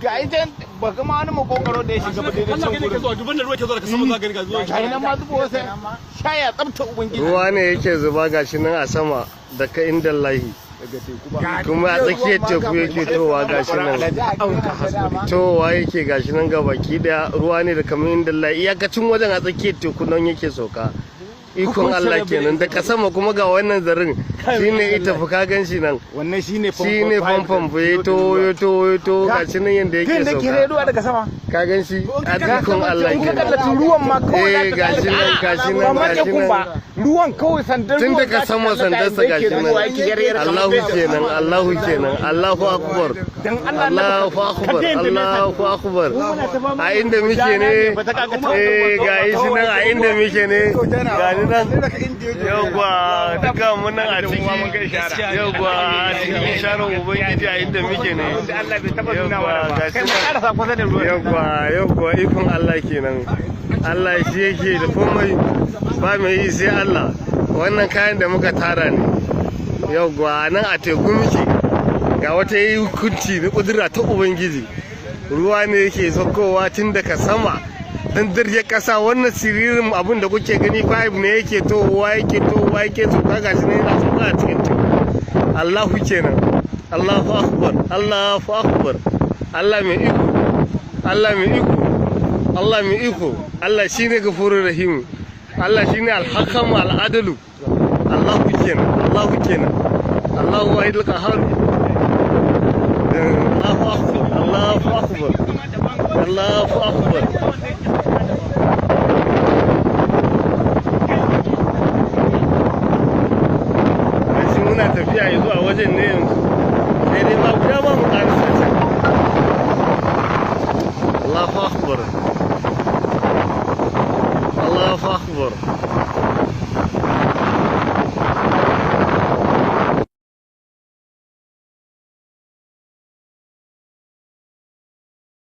ga ita ba kama wani makokaro da ya shiga ba daidai can gurin duban da ruwa ke zuwa daga sama za gani ga zuwa ga nan ma zubo sai shaya tsabta ubangiji ruwa ne yake zuba gashi nan a sama daga inda lahi kuma a tsakiyar teku yake towa gashi nan towa yake gashi nan ga baki daya ruwa ne da kamar inda lahi iyakacin wajen a tsakiyar teku nan yake sauka ikon Allah kenan daga sama kuma ga wannan zarin shine ita fuka gan shi nan wannan shine famfam ya to gashi nan yanda yake sauka kai da daga sama ka gan shi a ikon Allah kenan kenan ka ruwan ma kawai gashi nan ruwan kawai sandar tun daga sama sandarsa gashi nan Allahu kenan Allahu akbar Allahu akbar a inda muke ne ga shi nan a inda muke ne ga ni nan yauwa duka mun nan a cikin yauwa a cikin sharar ubangiji a inda muke ne yauwa ga shi nan yauwa ikon Allah kenan Allah shi yake da komai ba mai yi sai Allah wannan kayan da muka tara ne yauwa nan a teku muke ga wata yi hukunci na kudura ta ubangiji ruwa ne yake saukowa tun daga sama dan dirje kasa wannan siririn abin da kuke gani pipe ne yake towa yake sauka gashi ne yana sauka a cikin teku Allahu kenan Allahu akbar Allah mai iko Allah mai iko Allah shine gafurur rahim Allah shine al-hakam al-adalu Allahu kenan Allahu wahidul qahhar Allahu akbar Gashi muna tafiya zuwa wajen ne yanzu sai dai ba guda ba mu ƙarisa can Allahu akbar